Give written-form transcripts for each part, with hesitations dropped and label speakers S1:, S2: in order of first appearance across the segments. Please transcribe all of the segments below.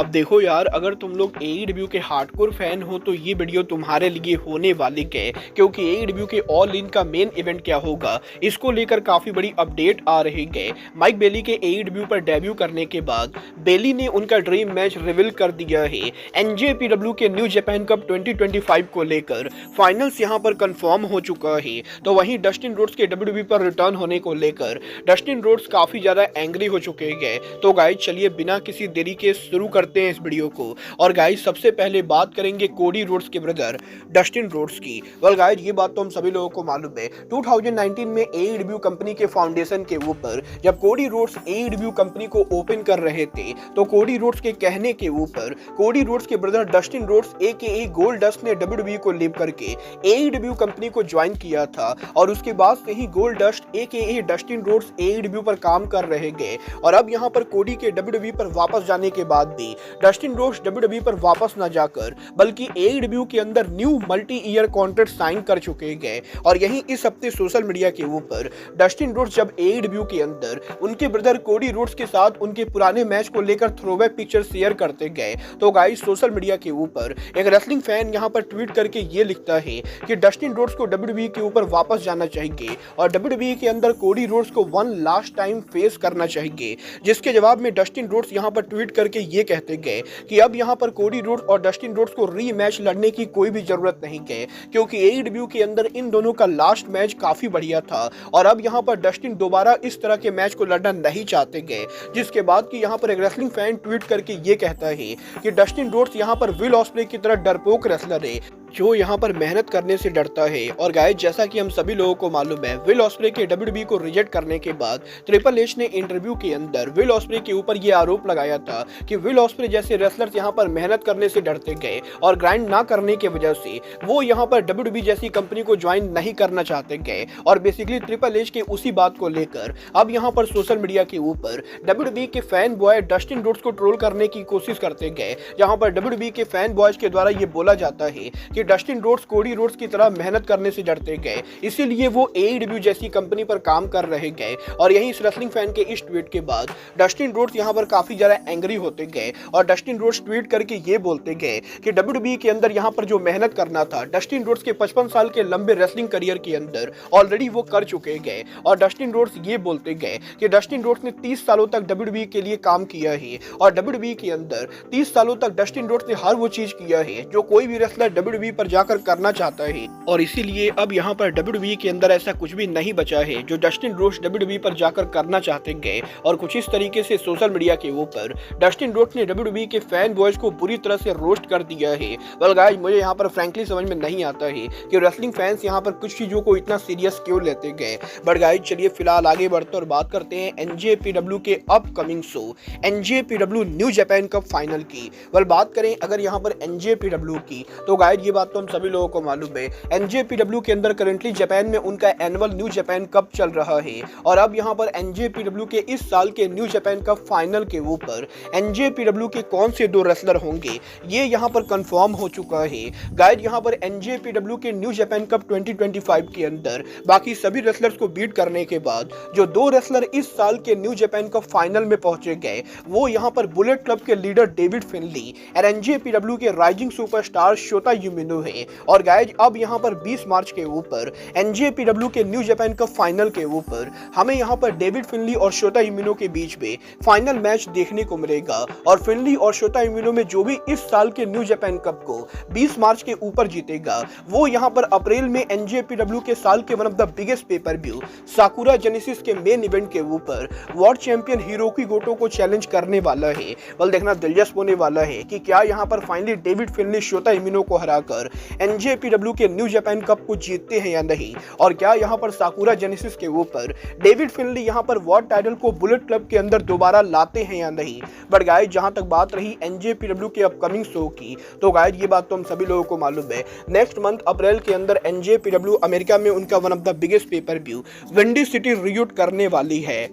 S1: अब देखो यार, अगर तुम लोग एईडब्ल्यू के हार्डकोर फैन हो तो ये वीडियो तुम्हारे लिए होने वाली है, क्योंकि एईडब्ल्यू के ऑल इन का मेन इवेंट क्या होगा इसको लेकर काफी बड़ी अपडेट आ रही है। माइक बेली के एईडब्ल्यू पर डेब्यू करने के बाद बेली ने उनका ड्रीम मैच रिवील कर दिया है। एनजेपीडब्ल्यू के न्यू जापान कप 2025 को लेकर फाइनल्स यहां पर कंफर्म हो चुका है। तो वहीं डस्टिन रोड्स के डब्ल्यूडब्ल्यूई पर रिटर्न होने को लेकर डस्टिन रोड्स काफी ज्यादा एंग्री हो चुके हैं। तो गाइस चलिए बिना किसी देरी के शुरू करते हैं इस वीडियो को। और गाइस सबसे पहले बात करेंगे कोडी रोड्स के ब्रदर डस्टिन रोड्स की। वेल गाइस ये बात तो हम सभी लोगों को मालूम है, 2019 में एईडब्ल्यू कंपनी के फाउंडेशन के ऊपर जब कोडी रोड्स एईडब्ल्यू कंपनी को ओपन कर रहे थे तो कोडी रोड्स के कहने के ऊपर कोडी रोड्स के brother Dustin Rhodes AKA Goldust ने डब्ल्यूडब्ल्यूई को लीव करके एईडब्ल्यू कंपनी को ज्वाइन किया था। और उसके बाद से ही Goldust AKA Dustin Rhodes AEW पर काम कर रहे गए। और अब यहाँ पर कोडी के डब्ल्यूडब्ल्यूई पर वापस जाने के बाद भी डस्टिन रोड्स डब्ल्यूडब्ल्यूई पर वापस न जाकर बल्कि एईडब्ल्यू के अंदर new multi year contract sign कर चुके गए। और यही इस हफ्ते सोशल मीडिया के ऊपर डस्टिन रोड्स जब एईडब्ल्यू के अंदर उनके ब्रदर कोडी रोड्स के साथ उनके पुराने मैच को लेकर थ्रोबैक पिक्चर शेयर करते गए तो गाइस सोशल मीडिया के ऊपर एक रेसलिंग फैन यहाँ पर ट्वीट करके ये लिखता है कि डस्टिन रोड्स को डब्ल्यूडब्ल्यूई के ऊपर वापस जाना चाहिए और डब्ल्यूडब्ल्यूई के अंदर कोडी रोड्स को वन लास्ट टाइम फेस करना चाहिए। जिसके जवाब में डस्टिन रोड्स यहाँ पर ट्वीट करके ये कहते गए कि अब यहाँ पर कोडी रोड्स और डस्टिन रोड्स को री मैच लड़ने की कोई भी जरूरत नहीं है, क्योंकि एईडब्ल्यू के अंदर इन दोनों का लास्ट मैच काफी बढ़िया था और अब यहाँ पर डस्टिन दोबारा इस तरह के मैच को लड़ना नहीं चाहते गए। जिसके बाद कि यहाँ पर एक रेसलिंग फैन ट्वीट करके ये कहता है कि डस्टिन रोड्स यहाँ पर विल ऑस्प्रे की तरह डरपोक रेसलर है जो यहाँ पर मेहनत करने से डरता है। और गाइस जैसा कि हम सभी लोगों को मालूम है, विल ऑस्प्रे के डब्ल्यूडब्ल्यूई को रिजेक्ट करने के बाद ट्रिपल एच ने इंटरव्यू के अंदर विल ऑस्प्रे के ऊपर ये आरोप लगाया था कि विल ऑस्प्रे जैसे रेसलर्स यहाँ पर मेहनत करने से डरते गए और ग्राइंड ना करने की वजह से वो यहाँ पर डब्ल्यूडब्ल्यूई जैसी कंपनी को ज्वाइन नहीं करना चाहते गए। और बेसिकली ट्रिपल एच के उसी बात को लेकर अब यहाँ पर सोशल मीडिया के ऊपर डब्ल्यूडब्ल्यूई के फैन बॉय डस्टिन रोड्स को ट्रोल करने की कोशिश करते गए, जहाँ पर डब्ल्यूडब्ल्यूई के फैन बॉयज के द्वारा ये बोला जाता है कि डस्टिन रोड्स कोडी रोड्स की तरह मेहनत करने से डरते गए, इसीलिए वो एईडब्ल्यू जैसी कंपनी पर काम कर रहे गए। और यही इस रेसलिंग फैन के इस ट्वीट के बाद डस्टिन रोड्स यहां पर काफी ज्यादा एंग्री होते गए और डस्टिन रोड्स ट्वीट करके ये बोलते गए कि डब्ल्यूडब्ल्यूई के अंदर यहां पर जो मेहनत करना था डस्टिन रोड्स के 55 साल के लंबे रेसलिंग करियर के अंदर ऑलरेडी वो कर चुके गए। और डस्टिन रोड्स ये बोलते गए कि डस्टिन रोड्स ने 30 सालों तक डब्ल्यूडब्ल्यूई के लिए काम किया है और डब्ल्यूडब्ल्यूई के अंदर 30 सालों तक डस्टिन रोड्स ने हर वो चीज किया है जो कोई भी रेसलर डब्ल्यूडब्ल्यूई पर जाकर करना चाहता है। और इसीलिए अब यहाँ पर डब्ल्यूडब्ल्यूई के अंदर ऐसा कुछ भी नहीं बचा है जो डस्टिन रोड्स डब्ल्यूडब्ल्यूई पर जाकर करना चाहते गए। और कुछ इस तरीके से सोशल मीडिया के ऊपर डस्टिन रोड्स ने डब्ल्यूडब्ल्यूई के फैन बॉयज को बुरी तरह से रोस्ट कर दिया है। वेल गाइस मुझे यहाँ पर फ्रैंकली समझ में नहीं आता है कि रेसलिंग फैंस यहाँ पर कुछ चीजों को इतना सीरियस क्यों लेते गए। बट गाइस चलिए फिलहाल आगे बढ़ते और बात करते हैं एनजेपीडब्ल्यू के upcoming show NJPW new Japan cup final की। वेल बात करें अगर यहाँ पर एनजेपीडब्ल्यू की तो गाइस ये बात तो हम सभी लोगों को मालूम है, एनजेपीडब्ल्यू के अंदर करंटली जापान में उनका एनुअल न्यू जापान कप चल रहा है। और अब यहाँ पर एनजेपीडब्ल्यू के इस साल के न्यू जापान कप फाइनल के ऊपर एनजेपीडब्ल्यू के कौन से दो रेसलर होंगे ये यहाँ पर कंफर्म हो चुका है। गाइस यहाँ पर एनजेपीडब्ल्यू के न्यू जापान कप 2025 के अंदर बाकी सभी रेसलर्स को बीट करने के बाद जो दो रेसलर इस साल के न्यू जापान कप फाइनल में पहुंचे गए वो यहाँ पर बुलेट क्लब के लीडर डेविड फिनली और एनजेपीडब्ल्यू के राइजिंग सुपरस्टार शोता यूमिनो है। और गाइस अब यहाँ पर 20 मार्च के ऊपर एनजेपीडब्ल्यू के न्यू जापान कप फाइनल के ऊपर हमें यहाँ पर डेविड फिनली और शोता यूमिनो के बीच में फाइनल मैच देखने को मिलेगा। और फिनली और शोता यूमिनो में जो भी इस साल के न्यू जापान कप को 20 मार्च के ऊपर जीतेगा वो यहाँ पर अप्रैल में एनजेपीडब्ल्यू के साल के one of the biggest pay per view साकुरा genesis के मेन इवेंट के ऊपर वर्ल्ड चैंपियन हिरोकी गोटो को चैलेंज करने वाला है। बल देखना दिलचस्प होने वाला है कि क्या यहाँ पर फाइनली डेविड फिनली शोता यूमिनो को हराकर एनजेपीडब्ल्यू के न्यू जापान कप को जीतते हैं या नहीं, और क्या यहाँ पर साकुरा जेनेसिस के ऊपर डेविड फिनली यहाँ पर वर्ल्ड टाइटल को बुलेट क्लब के अंदर दोबारा लाते हैं या नहीं। बट गाइस जहां तक बात रही एनजेपीडब्ल्यू के अपकमिंग शो की तो गाइस ये बात तो हम सभी लोगों को मालूम है, नेक्स्ट मंथ अप्रैल के अंदर एनजेपीडब्ल्यू अमेरिका में उनका one of the biggest pay per view Windy City Riot करने वाली है।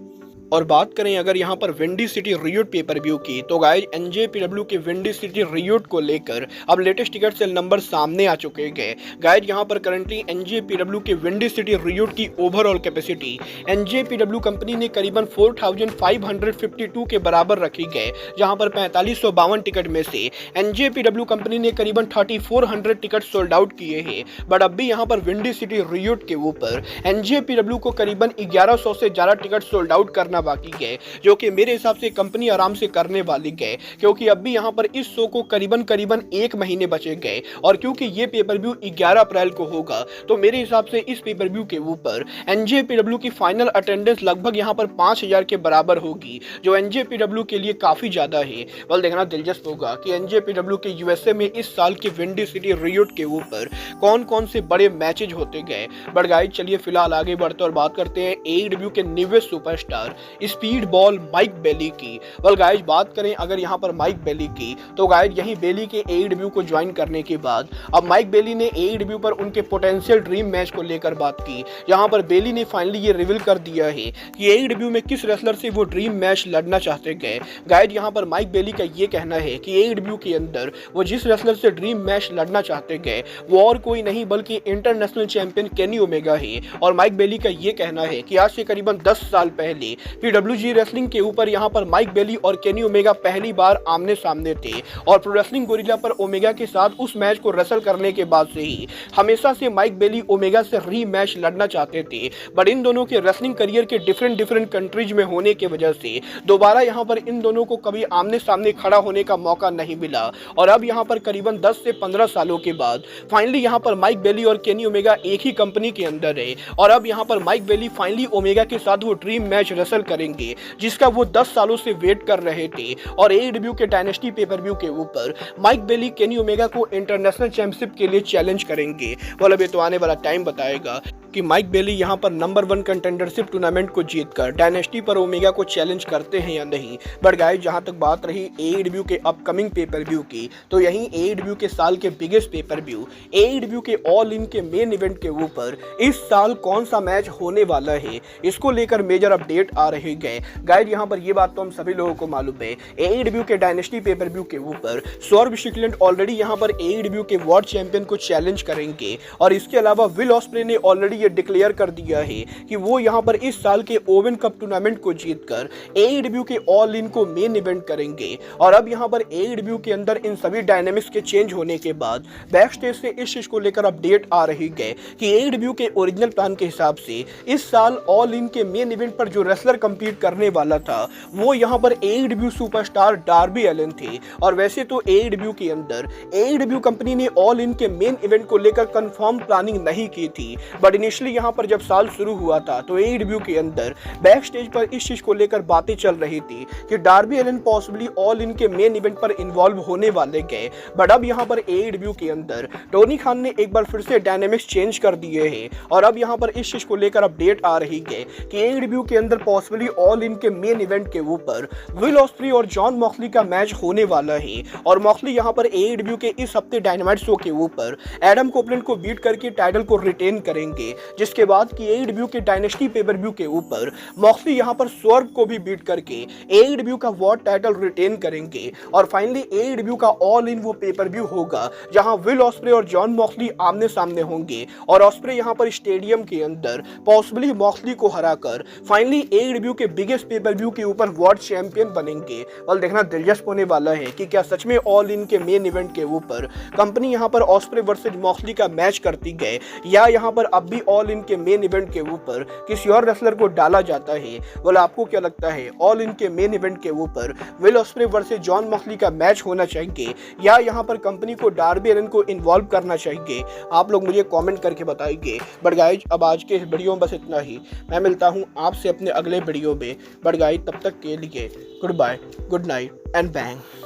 S1: और बात करें अगर यहाँ पर Windy City Riot pay per view की, तो गाइज एनजेपीडब्ल्यू के विंडी सिटी रियूट को लेकर अब लेटेस्ट टिकट सेल नंबर सामने आ चुके हैं। गाइज यहाँ पर करंटली एनजेपीडब्ल्यू के विंडी सिटी रियूट की ओवरऑल कैपेसिटी एनजेपीडब्ल्यू कंपनी ने करीबन 4552 के बराबर रखी गए, जहाँ पर 4552 टिकट में से एनजेपीडब्ल्यू कंपनी ने करीबन 3400 टिकट सोल्ड आउट किए हैं। बट अब भी यहाँ पर विंडी सिटी रियूट के ऊपर एनजेपीडब्ल्यू को करीबन 1100 से ज्यादा टिकट सोल्ड आउट करना बाकी है, जो कि मेरे हिसाब से कंपनी आराम से करने वाली है, क्योंकि अब भी यहाँ पर इस शो को करीबन 1 महीने बचे गए। और क्योंकि ये पेपर व्यू 11 अप्रैल को होगा, तो मेरे हिसाब से इस पेपर व्यू के ऊपर एनजेपीडब्ल्यू की फाइनल अटेंडेंस लगभग यहाँ पर 5000 के बराबर होगी, जो एनजेपीडब्ल्यू के लिए काफी ज्यादा है। बल देखना दिलचस्प होगा कि एनजेपीडब्ल्यू के यूएसए में इस साल के विंडी सिटी रियूट के ऊपर कौन कौन से बड़े मैचेज होते गए। बट गाइस चलिए फिलहाल आगे बढ़ते और बात करते हैं एडब्ल्यू के न्यूवे superstar Speedball Mike Bailey की। वेल गाइज बात करें अगर यहाँ पर माइक बेली की, तो गाइज यही बेली के एडब्ल्यू को ज्वाइन करने के बाद अब माइक बेली ने एडब्ल्यू पर उनके पोटेंशियल ड्रीम मैच को लेकर बात की। यहाँ पर बेली ने फाइनली ये रिवील कर दिया है कि एडब्ल्यू में किस रेसलर से वो ड्रीम मैच लड़ना चाहते गए। गाइज यहाँ पर माइक बेली का ये कहना है कि एडब्ल्यू के अंदर वो जिस रेसलर से ड्रीम मैच लड़ना चाहते गए वो और कोई नहीं बल्कि इंटरनेशनल चैंपियन केनी ओमेगा है। और माइक बेली का ये कहना है कि आज से करीबन 10 साल पहले PWG रेसलिंग के ऊपर यहाँ पर माइक बेली और केनी ओमेगा पहली बार आमने सामने थे, और प्रो रेसलिंग गोरिल्ला पर ओमेगा के साथ उस मैच को रेसल करने के बाद से ही हमेशा से माइक बेली ओमेगा से री मैच लड़ना चाहते थे। बट इन दोनों के रेसलिंग करियर के डिफरेंट कंट्रीज में होने की वजह से दोबारा यहाँ पर इन दोनों को कभी आमने सामने खड़ा होने का मौका नहीं मिला। और अब यहाँ पर करीबन 10 से 15 सालों के बाद फाइनली यहाँ पर माइक बेली और केनी ओमेगा एक ही कंपनी के अंदर है, और अब यहाँ पर माइक बेली फाइनली ओमेगा के साथ वो ड्रीम मैच रेसल करेंगे जिसका वो 10 सालों से वेट कर रहे थे। और एडब्ल्यू के डायनेस्टी पेपर व्यू के ऊपर माइक बेली केनी ओमेगा को इंटरनेशनल चैंपियनशिप के लिए चैलेंज करेंगे। वाला भी तो आने वाला टाइम बताएगा कि माइक बेली यहाँ पर नंबर 1 कंटेंडरशिप टूर्नामेंट को जीतकर डायनेस्टी पर ओमेगा को चैलेंज करते हैं या नहीं। बट गाइस जहाँ तक बात रही एडब्ल्यू के अपकमिंग पेपर व्यू की, तो यहीं एडब्ल्यू के साल के बिगेस्ट पेपर व्यू एडब्ल्यू के ऑल इन के मेन इवेंट के ऊपर इस साल कौन सा मैच होने वाला है, इसको लेकर मेजर अपडेट आ रहे गए। गाइस यहाँ पर ये बात तो हम सभी लोगों को मालूम है, एडब्ल्यू के डायनेस्टी पेपर व्यू के ऊपर सौरभ शिकलैंड ऑलरेडी यहाँ पर एडब्ल्यू के वर्ल्ड चैंपियन को चैलेंज करेंगे। और इसके अलावा विल ऑस्प्रे ने ऑलरेडी डिक्लेयर कर दिया है कि वो यहां पर इस साल के ओवन कप टूर्नामेंट को जीतकर एडब्ल्यू के ऑल इन को मेन इवेंट करेंगे। और अब यहां पर एडब्ल्यू के अंदर इन सभी डायनामिक्स के चेंज होने के बाद बैक स्टेज से इस चीज को लेकर अपडेट आ रही है कि एडब्ल्यू के ओरिजिनल प्लान के हिसाब से इस साल ऑल इन के मेन इवेंट पर जो रेसलर कंपीट करने वाला था वो यहां पर एडब्ल्यू सुपरस्टार डार्बी एलन थे। और वैसे तो एडब्ल्यू के अंदर एडब्ल्यू कंपनी ने ऑल इन के मेन इवेंट को लेकर कंफर्म प्लानिंग नहीं की थी, बट इनिशियली यहाँ पर जब साल शुरू हुआ था तो एडब्ल्यू के अंदर बैक स्टेज पर इस चीज को लेकर बातें चल रही थी कि Darby Allin possibly all in के मेन इवेंट पर इन्वॉल्व होने वाले गए। बट अब यहाँ पर एडब्ल्यू के अंदर टोनी खान ने एक बार फिर से डायनामिक्स चेंज कर दिए हैं, और अब यहाँ पर इस चीज को लेकर अपडेट आ रही है कि एडब्ल्यू के अंदर पॉसिबली ऑल इन के मेन इवेंट के ऊपर विल ऑस्प्रे और जॉन मॉक्सली का मैच होने वाला है। और मॉक्सली यहाँ पर एडब्ल्यू के इस हफ्ते डायनामाइट शो के ऊपर एडम कोपलैंड को बीट करके टाइटल को रिटेन करेंगे, जिसके बाद कि एडब्ल्यू के डायनेस्टी पेपर व्यू के ऊपर मॉक्सली यहां पर सौरभ को भी बीट करके एडब्ल्यू का वर्ल्ड टाइटल रिटेन करेंगे। और फाइनली एडब्ल्यू का ऑल इन वो पेपर व्यू होगा जहां विल ऑस्प्रे और जॉन मॉक्सली आमने सामने होंगे, और ऑस्प्रे यहां पर स्टेडियम के अंदर पॉसिबली मॉक्सली को हराकर फाइनली एडब्ल्यू के बिगेस्ट पेपर व्यू के ऊपर वर्ल्ड चैंपियन बनेंगे। और देखना दिलचस्प होने वाला है कि क्या सच में ऑल इन के मेन इवेंट के ऊपर कंपनी यहां पर ऑस्प्रे वर्सेज मॉक्सली का मैच करती गए, या यहां पर अब भी ऑल इन के मेन इवेंट के ऊपर किसी और रेसलर को डाला जाता है। बोला आपको क्या लगता है, ऑल इन के मेन इवेंट के ऊपर will osprey versus John Moxley का मैच होना चाहिए या यहां पर कंपनी को डार्बी एलन को इन्वॉल्व करना चाहिए? आप लोग मुझे कमेंट करके बताइए। बट गाइज अब आज के इस वीडियो में बस इतना ही। मैं मिलता हूं आपसे अपने अगले वीडियो में। बट गाइज तब तक के लिए good bye, good night and bang.